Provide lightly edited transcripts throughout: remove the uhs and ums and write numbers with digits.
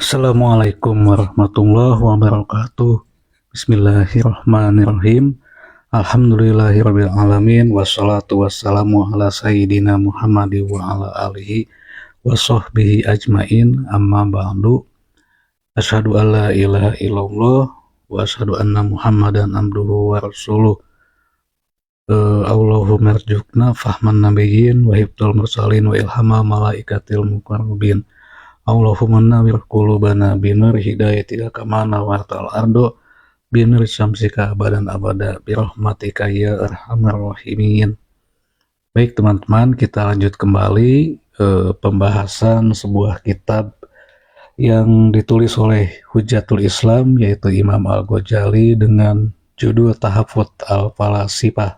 Assalamualaikum warahmatullahi wabarakatuh. Bismillahirrahmanirrahim. Alhamdulillahirabbil alamin wassalatu wassalamu ala sayyidina Muhammad wa ala alihi wa sahbihi ajmain. Amma ba'du. Asyhadu an la ilaha illallah wa asyhadu anna Muhammadan abduhu wa rasuluh. Allahumma arzuqna fahman nabiyyin wa hifdzal mursalin wa ilhama malaikatil muqarrabin. Allahumma nawwir qulubana binur hidayatika kama nawartal ardo binur syamsika abadan abada birahmatika ya arhamar rahimin. Baik teman-teman, kita lanjut kembali pembahasan sebuah kitab yang ditulis oleh Hujatul Islam, yaitu Imam Al-Ghazali, dengan judul Tahafut Al-Falasifah.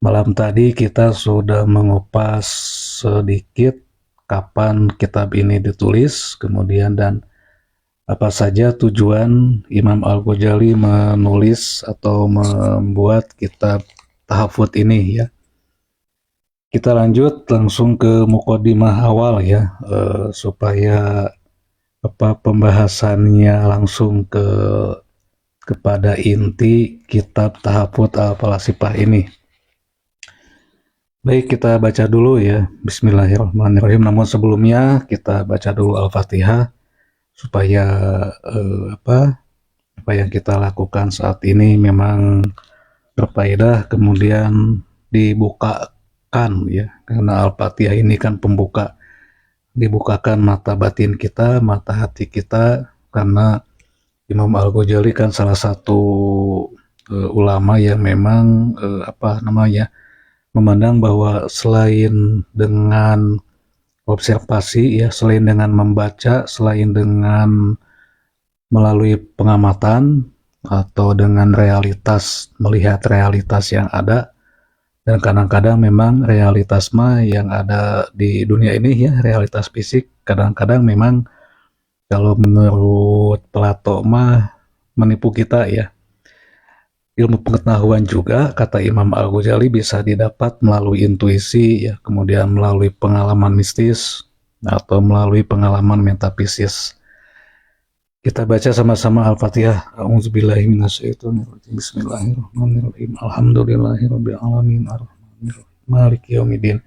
Malam tadi kita sudah mengupas sedikit kapan kitab ini ditulis, kemudian dan apa saja tujuan Imam Al-Ghazali menulis atau membuat kitab Tahafut ini ya. Kita lanjut langsung ke muqaddimah awal ya, supaya pembahasannya langsung kepada inti kitab Tahafut Al-Falasifah ini. Baik, kita baca dulu ya. Bismillahirrahmanirrahim. Namun sebelumnya kita baca dulu Al-Fatihah supaya apa yang kita lakukan saat ini memang berfaedah, kemudian dibukakan ya. Karena Al-Fatihah ini kan pembuka, dibukakan mata batin kita, mata hati kita, karena Imam Al-Ghazali kan salah satu ulama yang memang memandang bahwa selain dengan observasi ya, selain dengan membaca, selain dengan melalui pengamatan atau dengan realitas, melihat realitas yang ada, dan kadang-kadang memang realitas yang ada di dunia ini ya, realitas fisik, kadang-kadang memang kalau menurut Plato menipu kita ya. Ilmu pengetahuan juga, kata Imam Al-Ghazali, bisa didapat melalui intuisi ya, kemudian melalui pengalaman mistis atau melalui pengalaman metafisis. Kita baca sama-sama Al-Fatihah. A'udzubillahi minasyaitonirrajim. Bismillahirrahmanirrahim. Alhamdulillahirabbil alamin arrahmanirrahim maliki yaumiddin.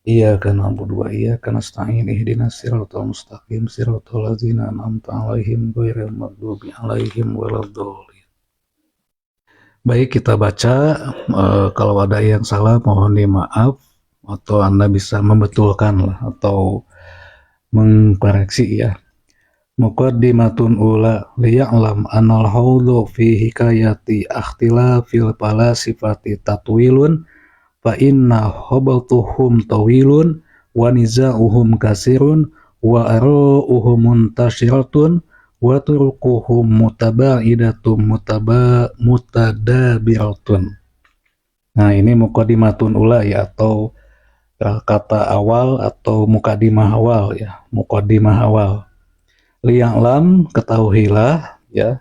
Iyyaka na'budu wa iyyaka nasta'in. Ihdinas siratal mustaqim siratal ladzina an'amta 'alaihim ghairil maghdubi alaihim waladdallin. Baik, kita baca. Kalau ada yang salah mohon dimaaf, atau Anda bisa membetulkan lah, atau mengkoreksi ya. Muqaddimatun ula liya'lam anal haudhu fi hikayati akhtilafil falasifati tatwilun fa inna hobatuhum tawilun wa niza'uhum kasirun wa ara'uhum muntasyiratun wa turukuhum mutaba'idatun mutadabiratun. Nah, ini muqaddimatun ula ya, atau kata awal atau muqaddimah awal ya, muqaddimah awal. Liya'lam, ketahuilah ya,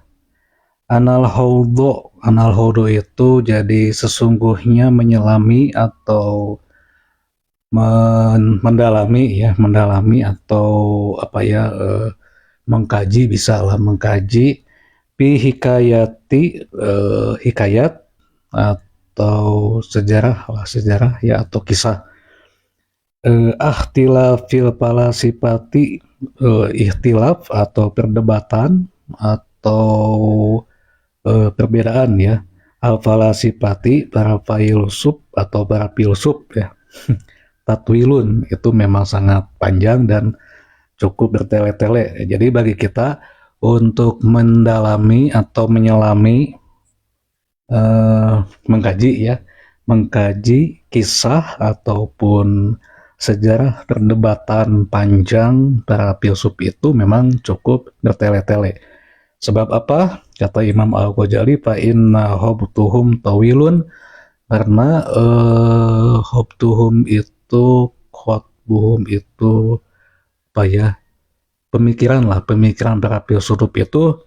anal haudhu itu jadi sesungguhnya menyelami atau mendalami ya, atau mengkaji, bisa lah mengkaji pi hikayati, hikayat atau sejarah ya, atau kisah akhtilafil falasifati, ikhtilaf atau perdebatan atau perbedaan ya, al falasifati, para filsuf atau para filsuf ya. Tatwilun itu memang sangat panjang dan cukup bertele-tele. Jadi bagi kita untuk mendalami atau menyelami, mengkaji kisah ataupun sejarah perdebatan panjang para filsuf itu memang cukup bertele-tele. Sebab apa? Kata Imam Al-Ghazali, fa inna hobtuhum tawilun, karena hobtuhum itu, khotbuhum itu pemikiran para filsuf itu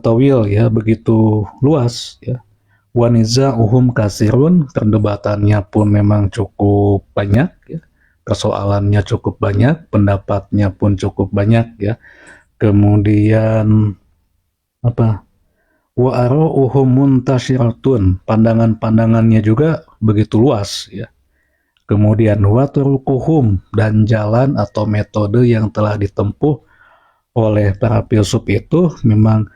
tawil ya, begitu luas ya. Wa niza'uhum kasirun, perdebatannya pun memang cukup banyak ya, persoalannya cukup banyak, pendapatnya pun cukup banyak ya. Kemudian apa? Wa ara'uhum muntasyiratun, pandangan-pandangannya juga begitu luas ya. Kemudian wa turuquhum, dan jalan atau metode yang telah ditempuh oleh para filsuf itu memang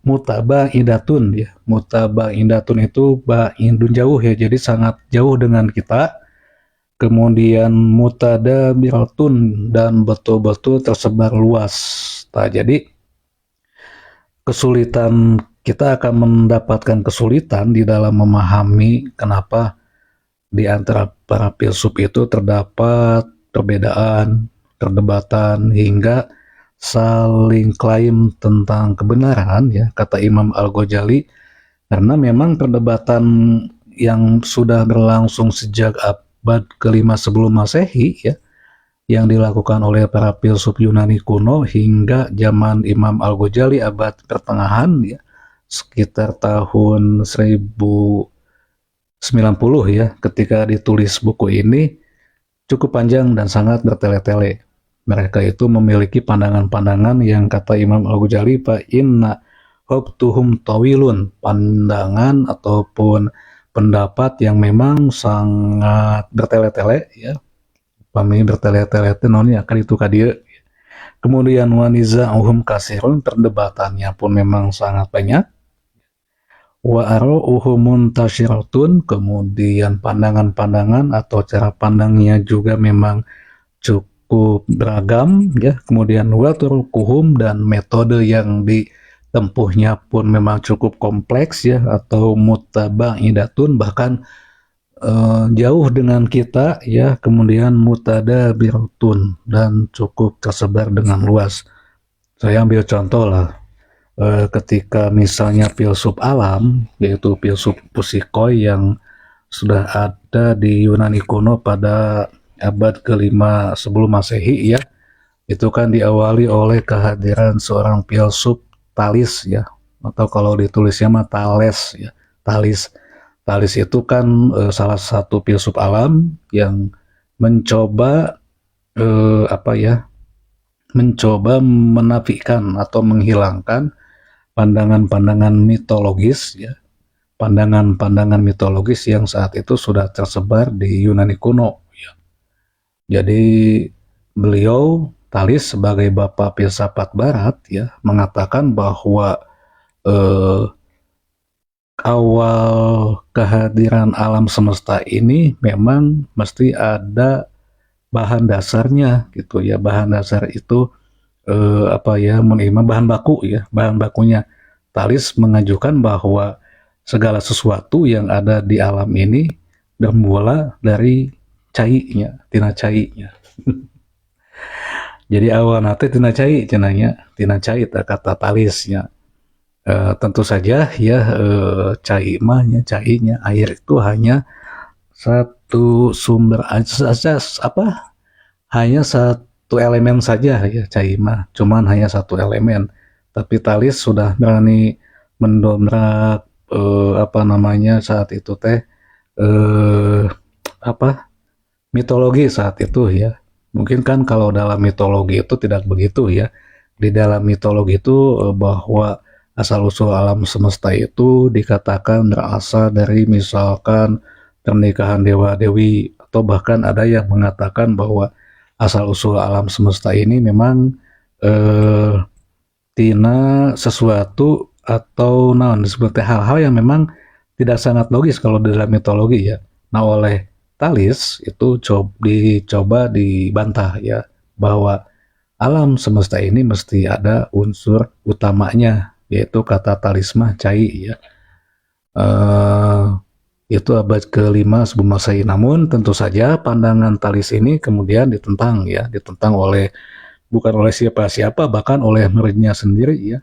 mutaba'idatun ya. Mutaba'idatun itu ba'idun jauh ya, jadi sangat jauh dengan kita. Kemudian mutadabiratun, dan betul-betul tersebar luas. Nah, jadi kesulitan kita akan mendapatkan kesulitan di dalam memahami kenapa di antara para filsuf itu terdapat perbedaan, perdebatan, hingga saling klaim tentang kebenaran ya, kata Imam Al-Ghazali, karena memang perdebatan yang sudah berlangsung sejak abad kelima sebelum Masehi ya, yang dilakukan oleh para filsuf Yunani kuno hingga zaman Imam Al-Ghazali abad pertengahan ya, sekitar tahun 1090 ya, ketika ditulis buku ini cukup panjang dan sangat bertele-tele. Mereka itu memiliki pandangan-pandangan yang kata Imam Al-Ghazali fa inna hubtuhum tawilun, pandangan ataupun pendapat yang memang sangat bertele-tele ya. Pami bertele-tele non ya kan itu kadia. Kemudian waniza'uhum kasirun, perdebatannya pun memang sangat banyak. Wa ara'uhum muntasyiratun, kemudian pandangan-pandangan atau cara pandangnya juga memang cukup beragam ya. Kemudian wa turuquhum, dan metode yang ditempuhnya pun memang cukup kompleks ya, atau mutaba'idatun, bahkan jauh dengan kita ya. Kemudian mutadabiratun, dan cukup tersebar dengan luas. Saya ambil contoh lah, ketika misalnya filsuf alam, yaitu filsuf Pusikoi yang sudah ada di Yunani kuno pada abad kelima sebelum Masehi ya, itu kan diawali oleh kehadiran seorang filsuf Thales ya, atau kalau ditulisnya mah Thales ya, Thales. Thales itu kan salah satu filsuf alam yang mencoba mencoba menafikan atau menghilangkan pandangan-pandangan mitologis ya, pandangan-pandangan mitologis yang saat itu sudah tersebar di Yunani kuno ya. Jadi beliau Thales sebagai bapak filsafat barat ya mengatakan bahwa awal kehadiran alam semesta ini memang mesti ada bahan dasarnya gitu ya. Bahan dasar itu bahan baku ya, bahan bakunya. Thales mengajukan bahwa segala sesuatu yang ada di alam ini bermula dari cainya, tina cainya. Jadi awal nanti tina cai cenanya, tina cai kata Thalesnya. Tentu saja ya, cainya air itu hanya satu sumber hanya satu elemen saja ya, caimah cuman hanya satu elemen. Tapi Thales sudah berani mendongkrak saat itu teh mitologi saat itu ya. Mungkin kan kalau dalam mitologi itu tidak begitu ya. Di dalam mitologi itu bahwa asal-usul alam semesta itu dikatakan berasal dari misalkan pernikahan dewa-dewi, atau bahkan ada yang mengatakan bahwa asal-usul alam semesta ini memang tina sesuatu atau seperti hal-hal yang memang tidak sangat logis kalau dalam mitologi ya. Nah, oleh Thales itu dicoba dibantah ya, bahwa alam semesta ini mesti ada unsur utamanya, yaitu kata talismah cai ya. Itu abad kelima sebelum Masehi. Namun tentu saja pandangan Thales ini kemudian ditentang bukan oleh siapa-siapa, bahkan oleh muridnya sendiri ya.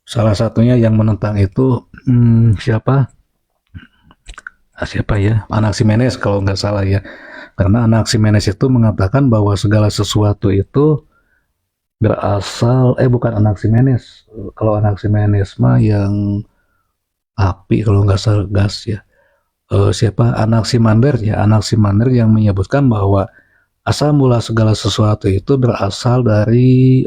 Salah satunya yang menentang itu siapa ya, Anaximenes kalau nggak salah ya. Karena Anaximenes itu mengatakan bahwa segala sesuatu itu berasal bukan Anaximenes. Kalau Anaximenes mah yang api, kalau nggak salah gas ya. Anaximander yang menyebutkan bahwa asal mula segala sesuatu itu berasal dari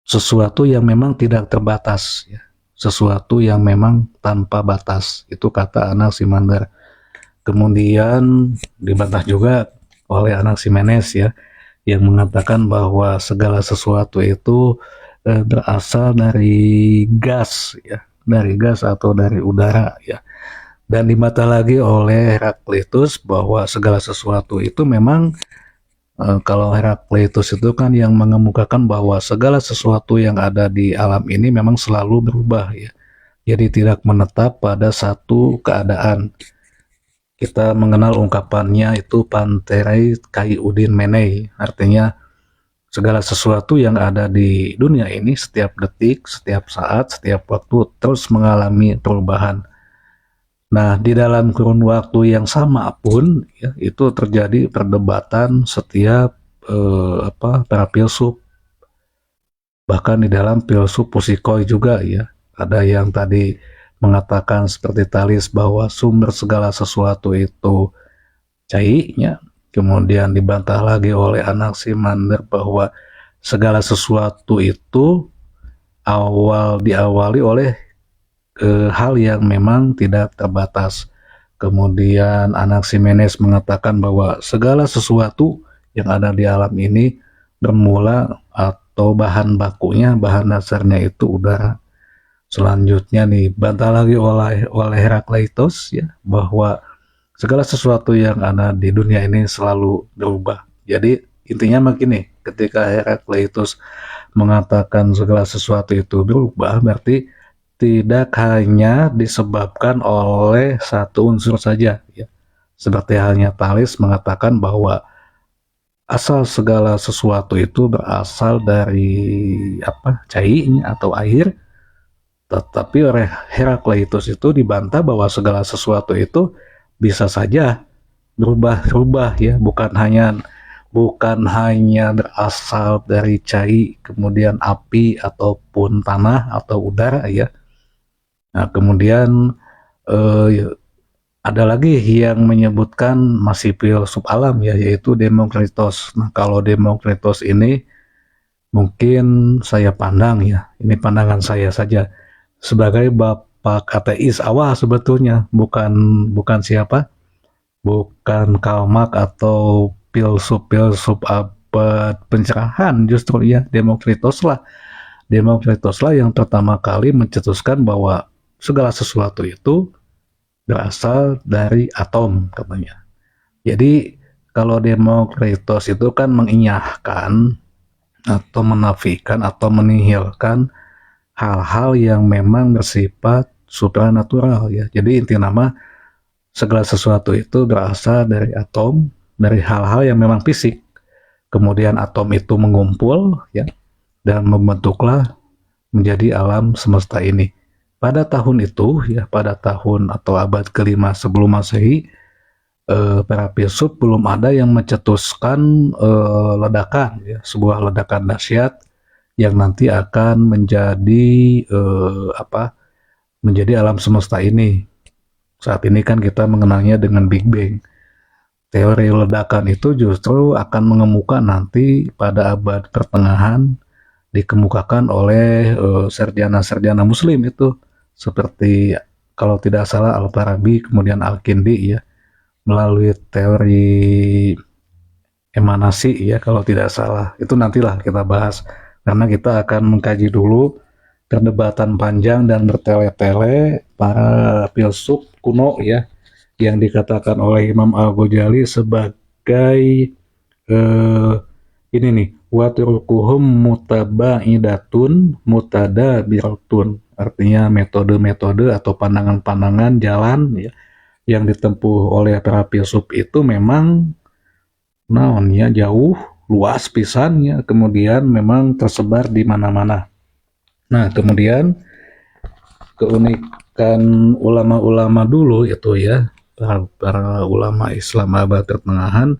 sesuatu yang memang tidak terbatas, ya. Sesuatu yang memang tanpa batas, itu kata Anaximander. Kemudian dibantah juga oleh Anaximenes, ya, yang mengatakan bahwa segala sesuatu itu berasal dari gas, ya, dari gas atau dari udara, ya. Dan dibantah lagi oleh Heraklitus bahwa segala sesuatu itu memang kalau Heraklitus itu kan yang mengemukakan bahwa segala sesuatu yang ada di alam ini memang selalu berubah, ya. Jadi tidak menetap pada satu keadaan. Kita mengenal ungkapannya itu panterei kai udin menei, artinya segala sesuatu yang ada di dunia ini setiap detik, setiap saat, setiap waktu terus mengalami perubahan. Nah, di dalam kurun waktu yang sama pun, ya, itu terjadi perdebatan setiap para filsuf. Bahkan di dalam filsuf Pusikoi juga, ya, ada yang tadi mengatakan seperti Thales bahwa sumber segala sesuatu itu cainya. Kemudian dibantah lagi oleh Anaximander bahwa segala sesuatu itu diawali oleh hal yang memang tidak terbatas. Kemudian Anaximenes mengatakan bahwa segala sesuatu yang ada di alam ini bermula atau bahan bakunya, bahan dasarnya itu udara. Selanjutnya nih bantah lagi oleh Herakleitos, ya, bahwa segala sesuatu yang ada di dunia ini selalu berubah. Jadi intinya begini, ketika Herakleitos mengatakan segala sesuatu itu berubah, berarti tidak hanya disebabkan oleh satu unsur saja, ya. Seperti halnya Thales mengatakan bahwa asal segala sesuatu itu berasal dari cairnya atau air, tetapi oleh Herakleitos itu dibantah bahwa segala sesuatu itu bisa saja berubah-ubah, ya, bukan hanya berasal dari cair, kemudian api ataupun tanah atau udara, ya. Nah, kemudian ada lagi yang menyebutkan masih filsuf alam, ya, yaitu Demokritos. Nah, kalau Demokritos ini mungkin saya pandang, ya, ini pandangan saya saja, sebagai bapak ateis awal sebetulnya, bukan siapa, bukan Karl Marx atau filsuf-filsuf abad pencerahan, justru, ya, Demokritos lah yang pertama kali mencetuskan bahwa segala sesuatu itu berasal dari atom, katanya. Jadi kalau Demokritos itu kan menginyahkan atau menafikan atau menihilkan hal-hal yang memang bersifat supranatural, ya. Jadi inti nama segala sesuatu itu berasal dari atom, dari hal-hal yang memang fisik. Kemudian atom itu mengumpul, ya, dan membentuklah menjadi alam semesta ini. Pada tahun itu, ya, pada tahun atau abad kelima sebelum Masehi, para filsuf belum ada yang mencetuskan ledakan, ya, sebuah ledakan dahsyat yang nanti akan menjadi alam semesta ini. Saat ini kan kita mengenalnya dengan Big Bang. Teori ledakan itu justru akan mengemuka nanti pada abad pertengahan, dikemukakan oleh sarjana-sarjana muslim itu, seperti kalau tidak salah Al-Farabi, kemudian Al-Kindi, ya, melalui teori emanasi, ya, kalau tidak salah. Itu nantilah kita bahas, karena kita akan mengkaji dulu perdebatan panjang dan bertele-tele para filsuf kuno, ya, yang dikatakan oleh Imam Al-Ghazali sebagai ini nih, watrukuhum mutaba'idatun mutadabiratun, artinya metode-metode atau pandangan-pandangan jalan, ya, yang ditempuh oleh para filsuf itu memang naonnya jauh luas pisannya, kemudian memang tersebar di mana-mana. Nah, kemudian keunikan ulama-ulama dulu itu, ya, para ulama Islam abad pertengahan,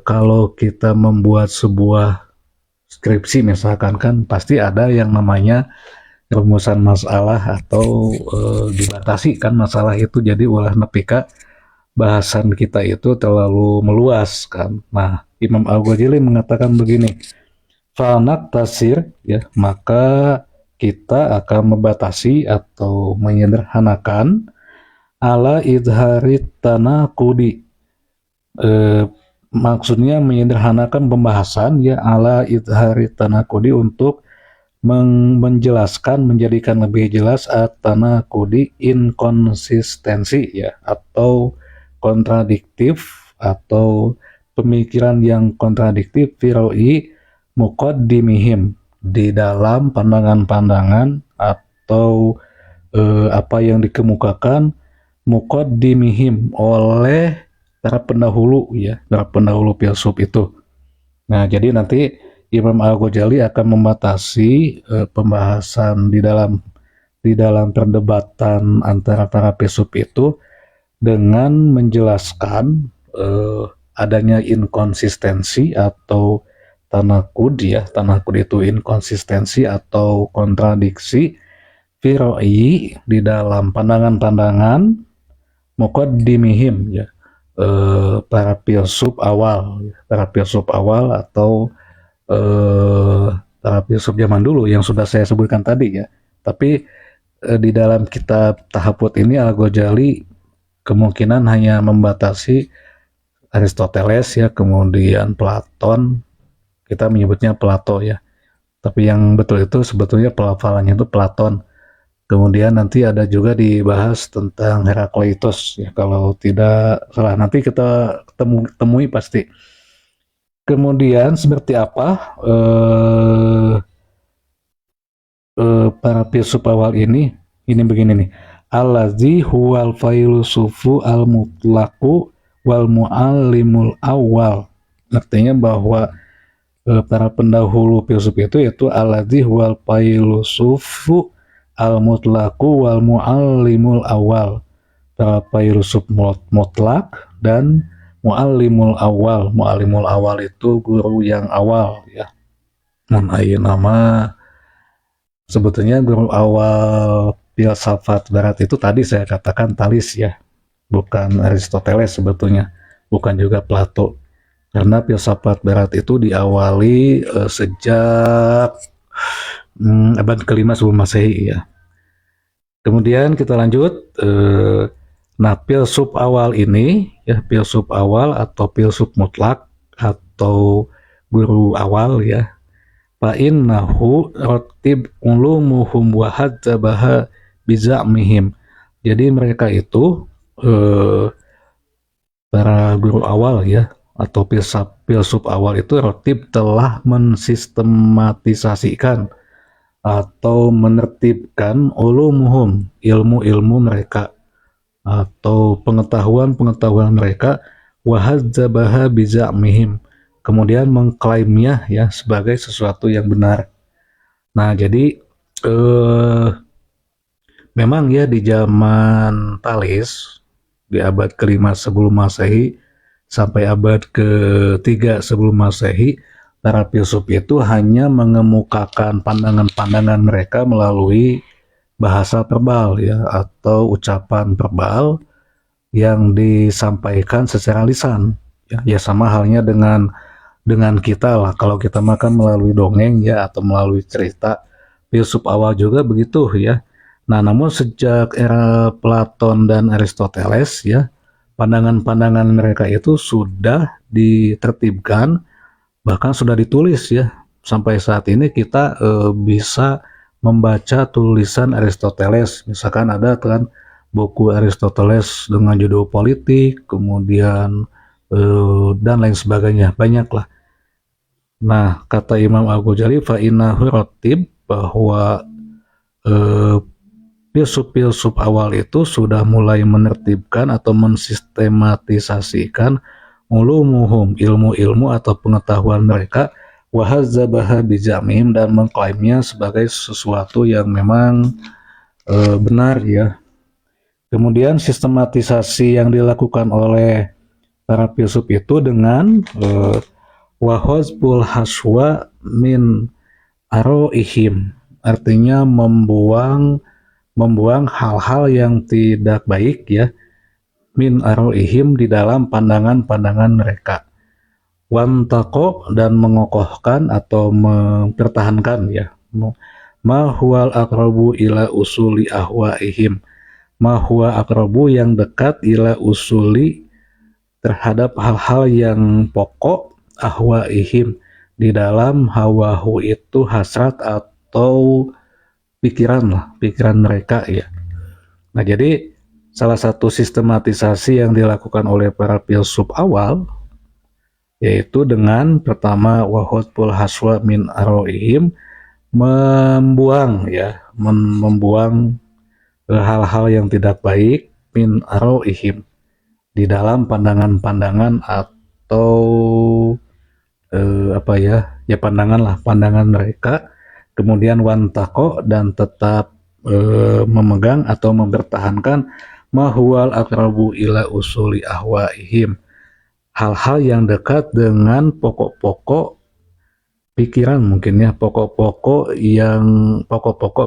kalau kita membuat sebuah skripsi misalkan, kan pasti ada yang namanya rumusan masalah atau dibatasi kan masalah itu, jadi ulah nepika bahasan kita itu terlalu meluas kan. Nah, Imam Al-Ghazali mengatakan begini, Falnak tasir, ya, maka kita akan membatasi atau menyederhanakan ala idharit tanakudi. Maksudnya menyederhanakan pembahasan ya ala idharit tanakudi untuk menjelaskan, menjadikan lebih jelas at-tanakudi, inkonsistensi ya, atau kontradiktif, atau pemikiran yang kontradiktif firoi muqaddimihim, di dalam pandangan-pandangan atau apa yang dikemukakan muqaddimihim oleh para pendahulu ya, para pendahulu filsuf itu. Nah, jadi nanti Imam Al-Ghazali akan membatasi pembahasan di dalam perdebatan antara para filsuf itu dengan menjelaskan adanya inkonsistensi atau tanakud ya. Tanakud itu inkonsistensi atau kontradiksi firoi di dalam pandangan-pandangan muqaddimihim ya, para filsuf awal, atau para filsuf zaman dulu yang sudah saya sebutkan tadi ya. Tapi di dalam kitab Tahaput ini Al-Ghazali kemungkinan hanya membatasi Aristoteles ya, kemudian Platon, kita menyebutnya Plato ya. Tapi yang betul itu sebetulnya pelafalannya itu Platon. Kemudian nanti ada juga dibahas tentang Herakleitos ya, kalau tidak salah nanti kita temui pasti. Kemudian seperti apa para filsuf awal ini begini nih. Allazi huwal filsufu al mutlaqu wal muallimul awal. Artinya bahwa para pendahulu filsuf itu yaitu allazi huwal filsufu al mutlaqu wal muallimul awal. Para filsuf mutlak dan muallimul awal. Muallimul awal itu guru yang awal ya. Nama sebetulnya guru awal filsafat barat itu tadi saya katakan Thales ya, bukan Aristoteles sebetulnya, bukan juga Plato, karena filsafat barat itu diawali sejak abad kelima sebelum Masehi ya. Kemudian kita lanjut, nah filsuf awal ini ya, filsuf awal atau filsuf mutlak atau guru awal ya, fa'innahu ratib ulumuhum wa hadzabaha bizamihim. Jadi mereka itu para guru awal ya, atau filsuf awal itu ratib telah mensistematisasikan atau menertibkan ulumuhum, ilmu-ilmu mereka atau pengetahuan-pengetahuan mereka, wa hadzabaha bizamihim, kemudian mengklaimnya ya sebagai sesuatu yang benar. Nah, jadi memang ya di zaman Thales di abad kelima sebelum Masehi sampai abad ketiga sebelum Masehi, para filsuf itu hanya mengemukakan pandangan-pandangan mereka melalui bahasa verbal ya, atau ucapan verbal yang disampaikan secara lisan ya, sama halnya dengan kita lah, kalau kita makan melalui dongeng ya, atau melalui cerita. Filsuf awal juga begitu ya. Nah, namun sejak era Platon dan Aristoteles ya, pandangan-pandangan mereka itu sudah ditertibkan, bahkan sudah ditulis ya. Sampai saat ini kita bisa membaca tulisan Aristoteles. Misalkan ada kan buku Aristoteles dengan judul Politik, kemudian dan lain sebagainya, banyaklah. Nah, kata Imam Al-Ghazali, fa'innahu ratib, bahwa filsuf-filsuf awal itu sudah mulai menertibkan atau mensistematisasikan ulumuhum, ilmu-ilmu atau pengetahuan mereka, wa hadzabaha bizamihim, dan mengklaimnya sebagai sesuatu yang memang benar ya. Kemudian sistematisasi yang dilakukan oleh para filsuf itu dengan wahozbul haswa min aroihim, artinya membuang hal-hal yang tidak baik ya min aroihim di dalam pandangan-pandangan mereka. Wantako dan mengokohkan atau mempertahankan ya. Ma huwal aqrabu ila usuli ahwaihim. Ma huwa aqrabu yang dekat ila usuli terhadap hal-hal yang pokok ahwaihim di dalam hawahu itu hasrat atau pikiran mereka ya. Nah, jadi salah satu sistematisasi yang dilakukan oleh para filsuf awal yaitu dengan pertama wahotpul haswa min aroihim, membuang ya, membuang hal-hal yang tidak baik min aroihim di dalam pandangan-pandangan atau pandangan mereka. Kemudian wantako dan tetap memegang atau mempertahankan mahwal akrabu ila usuli ahwaihim, hal-hal yang dekat dengan pokok-pokok pikiran, mungkin ya, pokok-pokok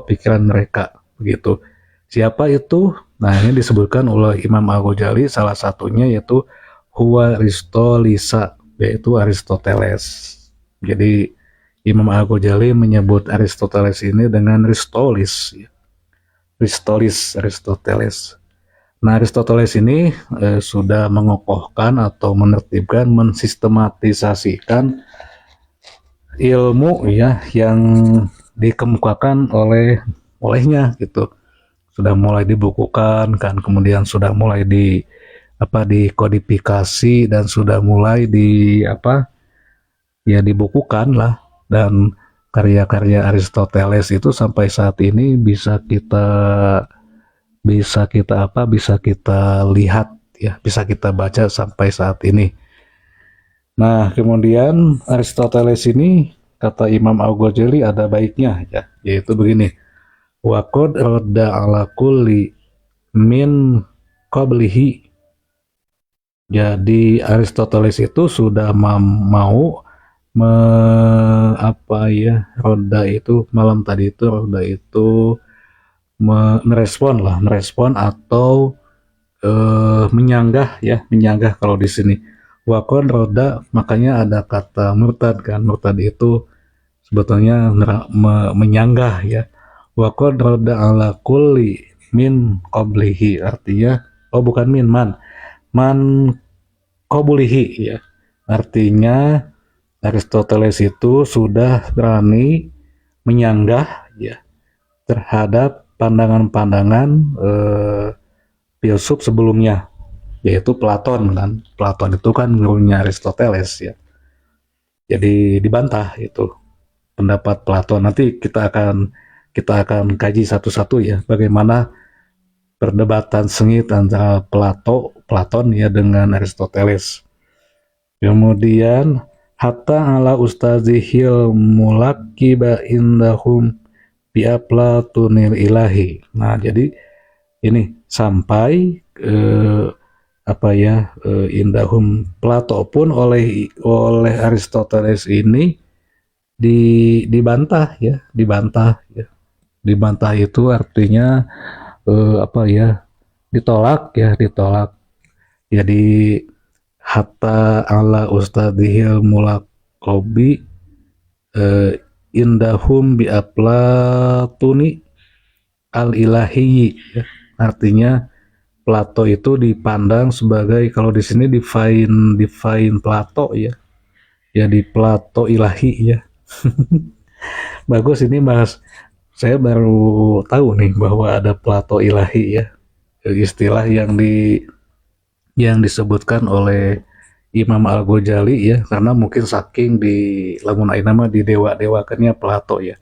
pikiran mereka begitu. Siapa itu? Nah, ini disebutkan oleh Imam Al-Ghazali, salah satunya yaitu huwa Aristolisa, yaitu Aristoteles. Jadi Imam Al-Ghazali menyebut Aristoteles ini dengan Ristolis. Aristoteles. Nah, Aristoteles ini sudah mengokohkan atau menertibkan, mensistematisasikan ilmu ya yang dikemukakan olehnya gitu. Sudah mulai dibukukan kan, kemudian sudah mulai dikodifikasi dan sudah mulai dibukukan lah. Dan karya-karya Aristoteles itu sampai saat ini bisa kita lihat ya, bisa kita baca sampai saat ini. Nah, kemudian Aristoteles ini, kata Imam Al-Ghazali, ada baiknya ya, yaitu begini. Wa qad radda ala kulli min qablihi. Jadi Aristoteles itu sudah mau roda itu malam tadi itu, roda itu merespon atau menyanggah kalau di sini. Wakon roda, makanya ada kata murtad kan, murtad itu sebetulnya menyanggah ya. Wakon roda ala kulli min qablihi, artinya bukan man qablihi ya, artinya Aristoteles itu sudah berani menyanggah ya terhadap pandangan-pandangan filsuf sebelumnya, yaitu Platon kan. Platon itu kan gurunya Aristoteles ya. Jadi dibantah itu pendapat Platon. Nanti kita akan kaji satu-satu ya, bagaimana perdebatan sengit antara Platon ya dengan Aristoteles. Kemudian hatta ala ustazihil mulakkiba indahum biaplatunil ilahi. Nah, jadi ini sampai indahum Plato pun oleh Aristoteles ini dibantah ya. Dibantah itu artinya ditolak. Jadi hatta ala ustadihil mulaqabi indahum bi aplatuni al ilahi ya. Artinya Plato itu dipandang sebagai, kalau di sini define Plato ya. Ya, di Plato ilahi ya. Bagus ini Mas. Saya baru tahu nih bahwa ada Plato ilahi ya. Istilah yang disebutkan oleh Imam Al-Ghazali ya, karena mungkin saking di lamun ayeuna mah di dewa-dewakannya Plato ya.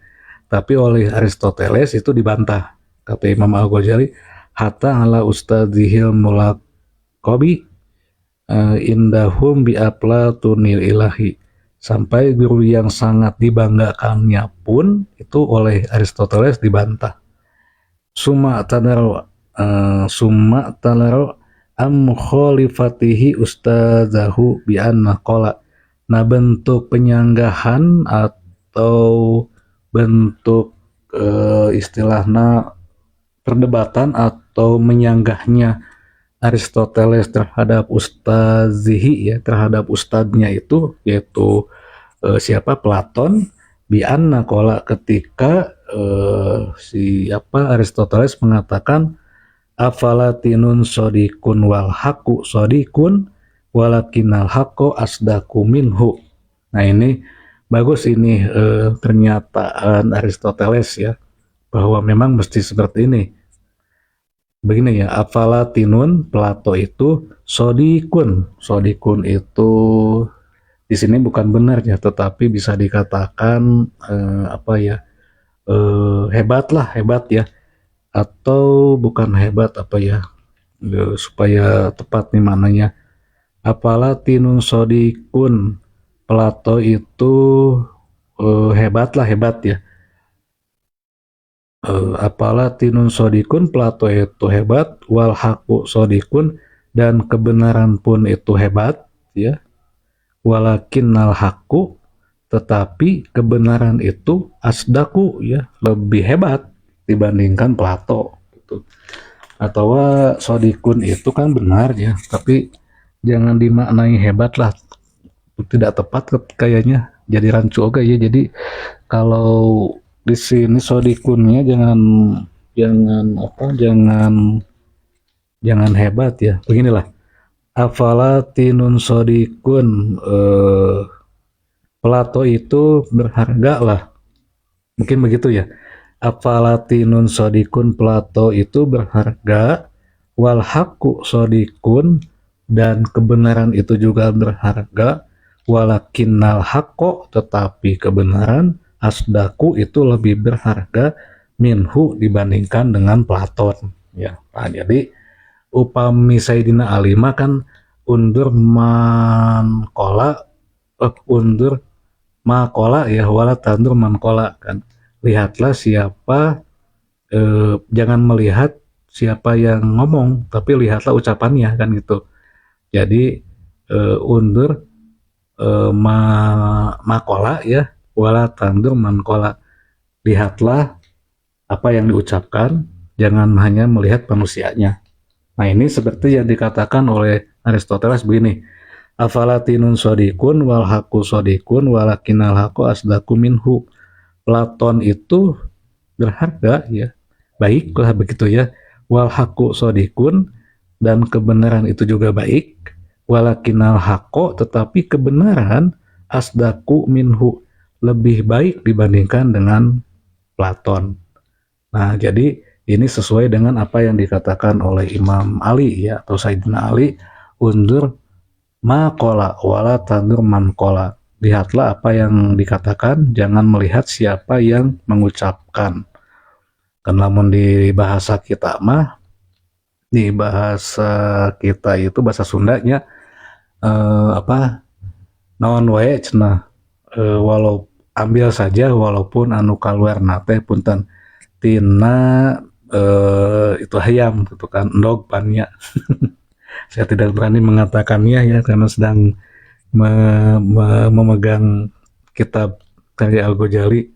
Tapi oleh Aristoteles itu dibantah. Kata Imam Al-Ghazali, hatta ala ustadzihil mulaqabi indahum bi aplatunil ilahi. Sampai guru yang sangat dibanggakannya pun itu oleh Aristoteles dibantah. Summa tanaro am khalifatihi ustazahu bi anna qala. Nah, bentuk penyanggahan atau bentuk istilahnya perdebatan atau menyanggahnya Aristoteles terhadap ustazihi, ya, terhadap ustadznya itu, yaitu siapa, Platon, bianna kola, ketika Aristoteles mengatakan afalatinun sodikun wal haku sodikun walakinal hako asdaku minhu. Nah, ini bagus ini pernyataan Aristoteles, ya, bahwa memang mesti seperti ini. Begini ya, afalatinun, Plato itu sodikun. Sodikun itu di sini bukan benar ya, tetapi bisa dikatakan hebat lah, hebat ya, atau bukan hebat supaya tepat nih mananya. Afalatinun sodikun, Plato itu hebat lah, hebat ya. Afalatinun sodikun, Plato itu hebat, wal haku sodikun, dan kebenaran pun itu hebat, ya. Walakinnal haku, tetapi kebenaran itu asdaku, ya, lebih hebat dibandingkan Plato, gitu. Atau sodikun itu kan benar ya, tapi jangan dimaknai hebat lah, tidak tepat kayaknya, jadi rancu oke ya. Jadi kalau di sini sodikunnya jangan hebat ya. Beginilah, afalatinun sodikun, Plato itu berharga lah, mungkin begitu ya. Afalatinun sodikun, Plato itu berharga, wal haku sodikun, dan kebenaran itu juga berharga, walakinnal hako, tetapi kebenaran, asdaku itu lebih berharga, minhu, dibandingkan dengan Platon, ya. Nah, jadi upami Sayyidina Alima kan undur makola ya, wala tandur mankola kan. Lihatlah siapa, jangan melihat siapa yang ngomong, tapi lihatlah ucapannya kan gitu. Jadi undur makola ya, wala tandur mankola. Lihatlah apa yang diucapkan, jangan hanya melihat manusianya. Nah, ini seperti yang dikatakan oleh Aristoteles begini, afalatinun sodikun wal haku sodikun walakinal haku asdaku minhu. Platon itu berharga ya, baiklah begitu ya, wal haku sodikun, dan kebenaran itu juga baik, walakinal hako, tetapi kebenaran, asdaku minhu, lebih baik dibandingkan dengan Platon. Nah, jadi ini sesuai dengan apa yang dikatakan oleh Imam Ali ya, atau Sayyidina Ali, undur makola wala tandur mankola. Lihatlah apa yang dikatakan, jangan melihat siapa yang mengucapkan. Kan lamun di bahasa kita mah, di bahasa kita itu bahasa Sundanya naon wae cenah, walau ambil saja walaupun anu kaluar nate punten tina itu hayam gitu kan, endog pannya. Saya tidak berani mengatakannya ya, karena sedang memegang kitab karya Al-Ghazali.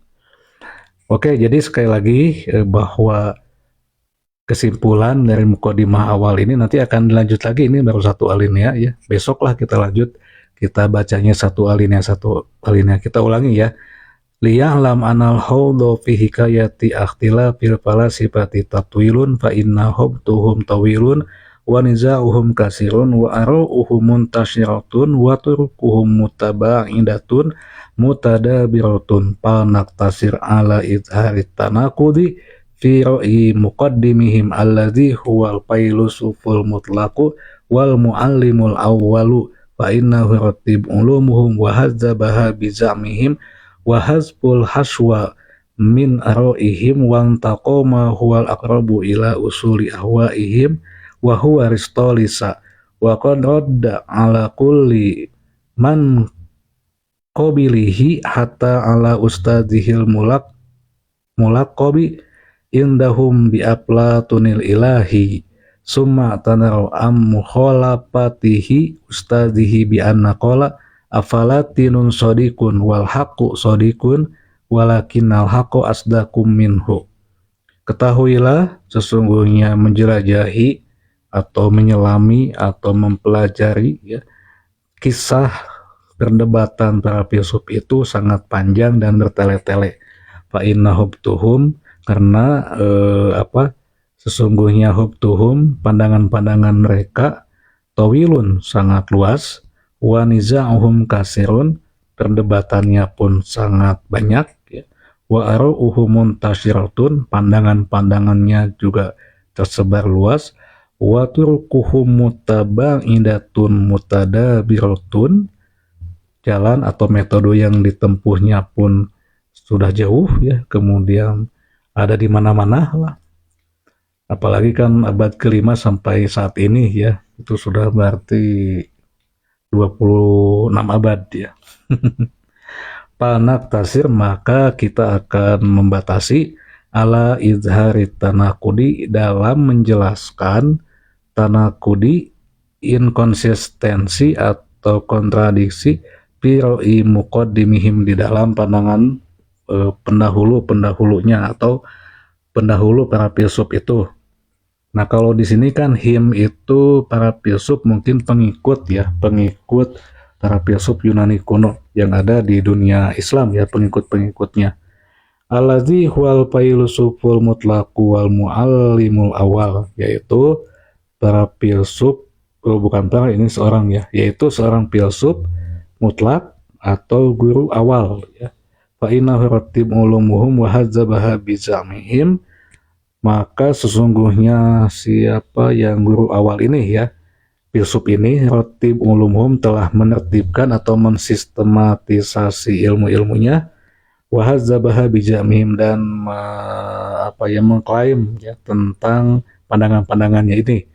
Oke, jadi sekali lagi bahwa kesimpulan dari mukadimah awal ini nanti akan dilanjut lagi, ini baru satu alinea ya. Besoklah kita lanjut, kita bacanya satu alinea kita ulangi ya. Liya'lam anal hawdo fi hikayati akhtila fil falasifati tatwilun fa innahum tuhum tawilun wa niza'uhum kasirun wa ara'uhum muntasyiratun wa turkuhum mutaba'idatun mutadabiratun pa naktasir ala idharit tanakudi fi ra'i muqaddimihim alladhi huwal failusuful mutlaqu wal muallimul awwalu fa innahu ratib ulumuhum wa hadzabaha bizamihim wa hazbul haswa min ara'ihim wa antaqoma huwal aqrabu ila usuli ahwaihim wa huwa Aristolisa wa qad radda ala kulli man qabilihi hatta ala ustadzihil mulaqabi indahum bi aflatunil ilahi summa tanaru am mukhalafatihi ustadzihi bi anna qala afalatinun sodikun wal haqqu sodikun walakinnal haqqu asdakum minhu. Ketahuilah sesungguhnya menjelajahi atau menyelami atau mempelajari ya kisah perdebatan para filsuf itu sangat panjang dan bertele-tele. Fa inna hubtuhum, karena sesungguhnya hubtuhum, pandangan-pandangan mereka, tawilun, sangat luas, wa niza'uhum kasirun, perdebatannya pun sangat banyak ya. Wa ara'uhum muntasyiratun, pandangan-pandangannya juga tersebar luas. Wa turkuhum mutaba'idatun mutadabiratun, jalan atau metode yang ditempuhnya pun sudah jauh ya, kemudian ada di mana-mana lah. Apalagi kan abad kelima sampai saat ini ya, itu sudah berarti 26 abad ya. Panak tasir, maka kita akan membatasi ala izhari tanakudi, dalam menjelaskan tanakudi, inkonsistensi atau kontradiksi, firoi muqaddimihim, di dalam pandangan pendahulu-pendahulunya atau pendahulu para filsuf itu. Nah, kalau di sini kan him itu para filsuf, mungkin pengikut ya, pengikut para filsuf Yunani kuno yang ada di dunia Islam ya, pengikut-pengikutnya. Allazi huwal filsuful mutlaqu wal muallimul awal, yaitu para filsuf, bukan para, ini seorang ya, yaitu seorang filsuf mutlak atau guru awal ya. Fa innahu ratib ulumuhum wa hadzabaha bizamihim, maka sesungguhnya siapa yang guru awal ini ya, filsuf ini, ratib ulumuhum, telah menertibkan atau mensistematisasi ilmu-ilmunya, wa hadzabaha bijamihim, dan mengklaim ya tentang pandangan-pandangannya ini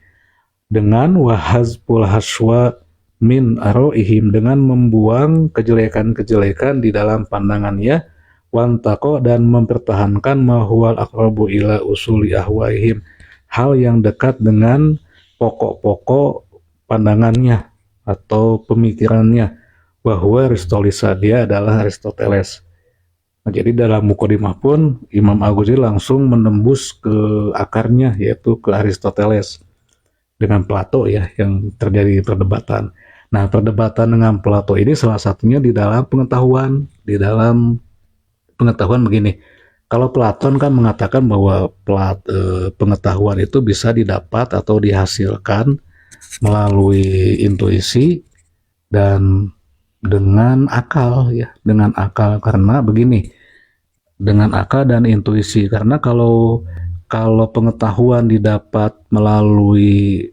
dengan wahazpul haswa min aroihim, dengan membuang kejelekan-kejelekan di dalam pandangannya, wantako, dan mempertahankan mahwal aqrabu ila usuli ahwaihim, hal yang dekat dengan pokok-pokok pandangannya atau pemikirannya, bahwa Aristoteles, dia adalah Aristoteles. Nah, jadi dalam Muqaddimah pun Imam Al-Ghazali langsung menembus ke akarnya, yaitu ke Aristoteles dengan Plato ya, yang terjadi perdebatan. Nah, perdebatan dengan Plato ini salah satunya di dalam pengetahuan, begini. Kalau Platon kan mengatakan bahwa pengetahuan itu bisa didapat atau dihasilkan melalui intuisi dan dengan akal ya, dengan akal. Karena begini, dengan akal dan intuisi, karena kalau pengetahuan didapat melalui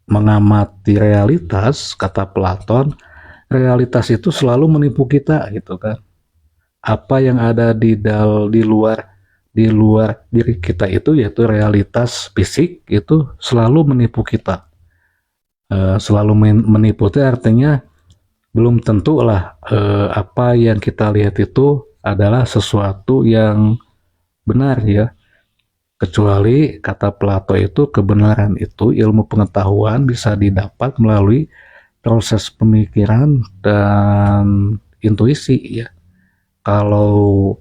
mengamati realitas, kata Platon, realitas itu selalu menipu kita gitu kan. Apa yang ada di luar diri kita itu, yaitu realitas fisik, itu selalu menipu kita. Selalu menipu itu artinya belum tentu lah apa yang kita lihat itu adalah sesuatu yang benar ya. Kecuali kata Plato itu, kebenaran itu, ilmu pengetahuan bisa didapat melalui proses pemikiran dan intuisi ya. Kalau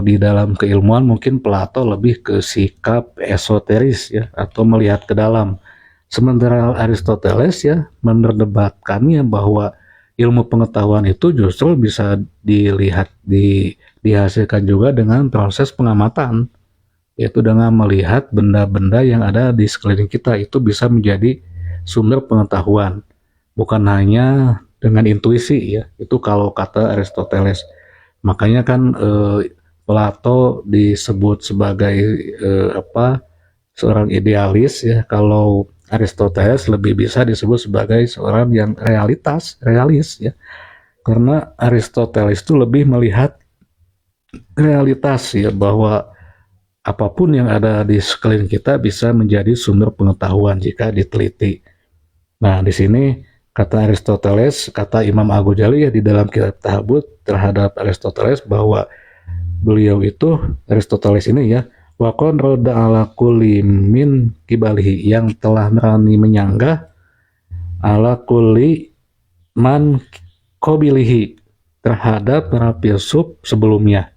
di dalam keilmuan mungkin Plato lebih ke sikap esoteris ya, atau melihat ke dalam. Sementara Aristoteles ya memperdebatkannya bahwa ilmu pengetahuan itu justru bisa dihasilkan juga dengan proses pengamatan, yaitu dengan melihat benda-benda yang ada di sekeliling kita, itu bisa menjadi sumber pengetahuan, bukan hanya dengan intuisi ya. Itu kalau kata Aristoteles. Makanya kan Plato disebut sebagai seorang idealis ya. Kalau Aristoteles lebih bisa disebut sebagai seorang yang realis ya. Karena Aristoteles itu lebih melihat realitas ya, bahwa apapun yang ada di sekeliling kita bisa menjadi sumber pengetahuan jika diteliti. Nah, di sini kata Aristoteles, kata Imam Al-Ghazali ya di dalam kitab Tahabut terhadap Aristoteles, bahwa beliau itu, Aristoteles ini ya, waqad roda ala kulli min kibalihi, yang telah berani menyanggah, ala kulli man qobilihi, terhadap para filsuf sebelumnya,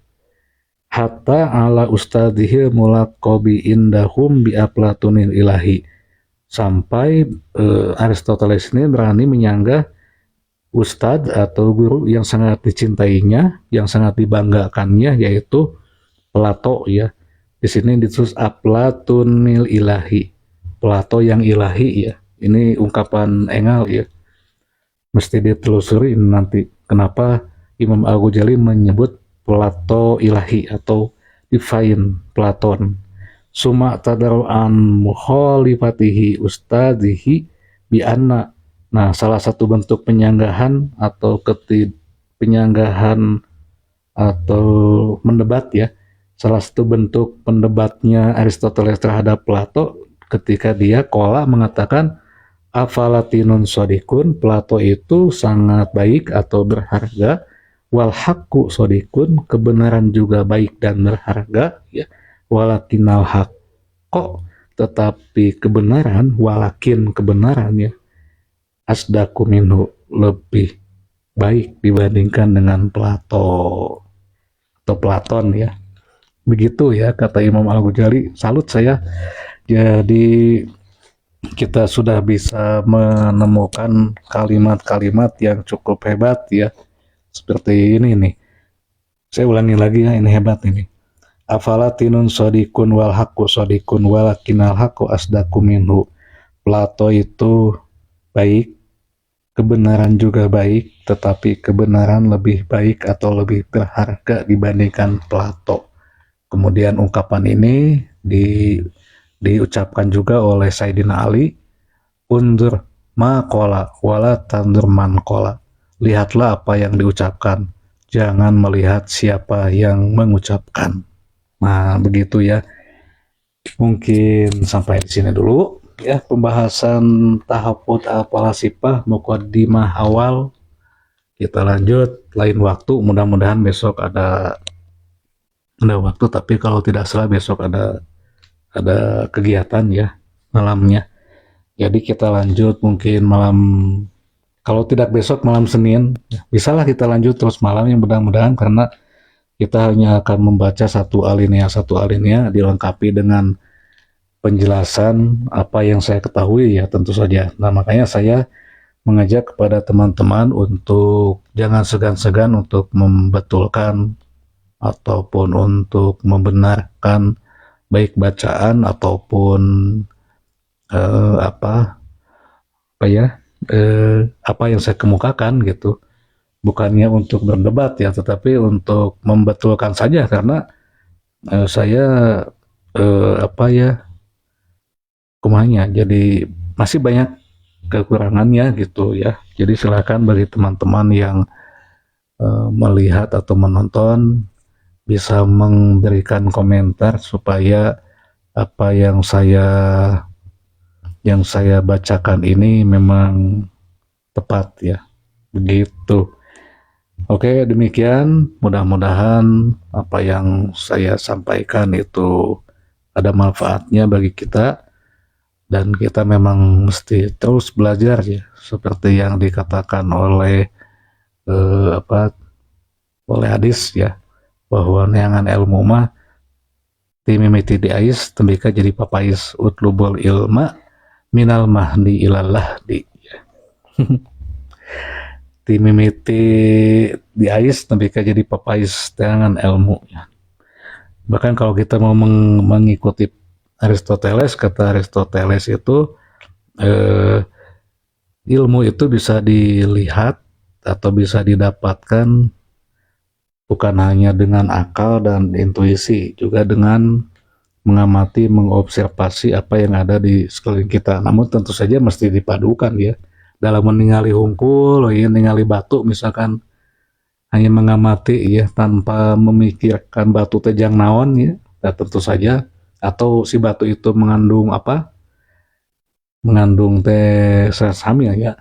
hatta ala ustadihil mulaqabi indahum bi aplatunil ilahi, sampai Aristoteles ini berani menyanggah ustadz atau guru yang sangat dicintainya, yang sangat dibanggakannya, yaitu Plato ya. Di sini ditulis Aplatunil ilahi, Plato yang ilahi ya. Ini ungkapan Engel ya. Mesti ditelusuri nanti kenapa Imam Al-Ghazali menyebut Plato ilahi atau divine Platon. Suma tadaru'an mukhalifatihi ustadzihi bi anna. Nah, salah satu bentuk penyanggahan atau penyanggahan atau mendebat ya. Salah satu bentuk pendebatnya Aristoteles terhadap Plato ketika dia mengatakan afalatinun sodikun, Plato itu sangat baik atau berharga, wal haqqu sodikun, kebenaran juga baik dan berharga ya, walakinal haqqo, tetapi kebenaran, walakin kebenaran ya, asdaku minhu, lebih baik dibandingkan dengan Plato atau Platon ya. Begitu ya kata Imam Al-Ghazali. Salut saya. Jadi kita sudah bisa menemukan kalimat-kalimat yang cukup hebat ya. Seperti ini nih. Saya ulangi lagi ya, ini hebat ini. Afalatinun sodikun wal haqqu sodikun walakinal haqqu asdaku minhu. Plato itu baik, kebenaran juga baik, tetapi kebenaran lebih baik atau lebih berharga dibandingkan Plato. Kemudian ungkapan ini diucapkan juga oleh Sayyidina Ali, undur ma kola wala tandur man kola. Lihatlah apa yang diucapkan, jangan melihat siapa yang mengucapkan. Nah, begitu ya. Mungkin sampai di sini dulu ya pembahasan tahaput al-falasifah muqaddimah awal. Kita lanjut lain waktu, mudah-mudahan besok ada waktu, tapi kalau tidak salah besok ada kegiatan ya malamnya. Jadi kita lanjut mungkin malam, kalau tidak besok malam Senin, bisalah kita lanjut terus malamnya mudah-mudahan, karena kita hanya akan membaca satu alinea dilengkapi dengan penjelasan apa yang saya ketahui ya tentu saja. Nah, makanya saya mengajak kepada teman-teman untuk jangan segan-segan untuk membetulkan ataupun untuk membenarkan baik bacaan ataupun apa yang saya kemukakan gitu. Bukannya untuk berdebat ya, tetapi untuk membetulkan saja, karena saya kumanya jadi masih banyak kekurangannya gitu ya. Jadi silakan bagi teman-teman yang melihat atau menonton bisa memberikan komentar supaya apa yang saya bacakan ini memang tepat ya. Begitu. Oke, demikian. Mudah-mudahan apa yang saya sampaikan itu ada manfaatnya bagi kita, dan kita memang mesti terus belajar ya, seperti yang dikatakan oleh oleh hadis ya, bahwa neangan ilmu mah timimiti diais tembika jadi papais utlubul ilma minal mahdi ilallah di timimiti diais tembika jadi papais neangan ilmu ya. Bahkan kalau kita mau mengikuti Aristoteles, kata Aristoteles itu ilmu itu bisa dilihat atau bisa didapatkan bukan hanya dengan akal dan intuisi, juga dengan mengamati, mengobservasi apa yang ada di sekeliling kita. Namun tentu saja mesti dipadukan ya. Dalam meningali hungkul, ya, ningali batu misalkan, hanya mengamati ya tanpa memikirkan batu tejang naon ya. Nah, tentu saja, atau si batu itu mengandung apa? Mengandung teh sesam ya.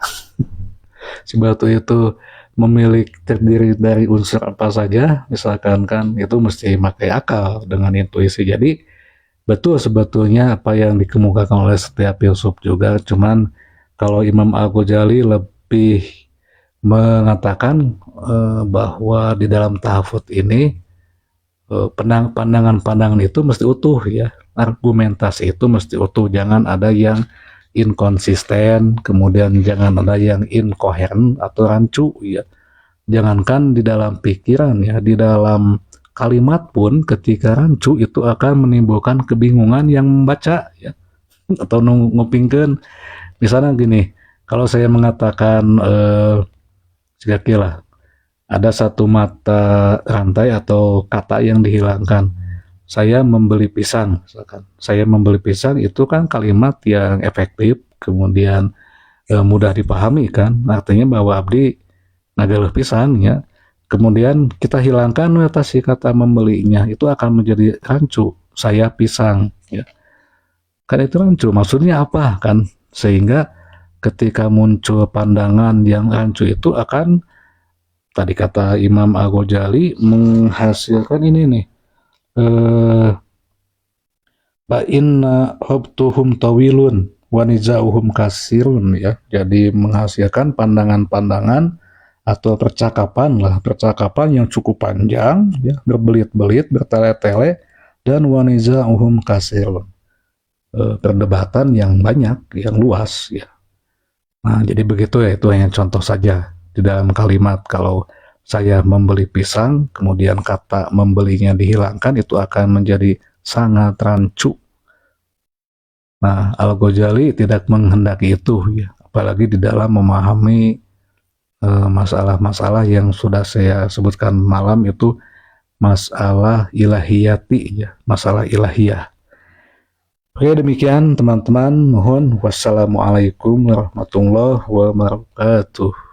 Si batu itu memiliki terdiri dari unsur apa saja, misalkan kan itu mesti pakai akal dengan intuisi. Jadi betul sebetulnya apa yang dikemukakan oleh setiap filsuf juga, cuman kalau Imam Al-Ghazali lebih mengatakan bahwa di dalam tahafut ini pandangan-pandangan itu mesti utuh ya, argumentasi itu mesti utuh, jangan ada yang inkonsisten, kemudian jangan ada yang inkoheren atau rancu ya. Jangankan di dalam pikiran ya, di dalam kalimat pun ketika rancu itu akan menimbulkan kebingungan yang membaca ya, atau ngupingkeun. Misalnya gini, kalau saya mengatakan kira-kira ada satu mata rantai atau kata yang dihilangkan. Saya membeli pisang, misalkan. Saya membeli pisang itu kan kalimat yang efektif, kemudian mudah dipahami kan. Artinya bahwa abdi ngagaleuh pisang ya. Kemudian kita hilangkan si kata membelinya, itu akan menjadi rancu. Saya pisang ya. Kan itu rancu. Maksudnya apa kan? Sehingga ketika muncul pandangan yang rancu itu akan, tadi kata Imam Al-Ghazali, menghasilkan ini nih, fa inna habtuhum tawilun wa nizauhum kasirun ya. Jadi menghasilkan pandangan-pandangan atau percakapan yang cukup panjang ya, berbelit-belit, bertele-tele, dan wa nizauhum kasirun, perdebatan yang banyak, yang luas ya. Nah, jadi begitu ya, itu hanya contoh saja di dalam kalimat. Kalau saya membeli pisang, kemudian kata membelinya dihilangkan, itu akan menjadi sangat rancu. Nah, Al-Ghazali tidak menghendaki itu ya, apalagi di dalam memahami masalah-masalah yang sudah saya sebutkan malam itu, masalah ilahiyati ya, masalah ilahiyah. Oke, demikian teman-teman. Mohon wassalamualaikum warahmatullahi wabarakatuh.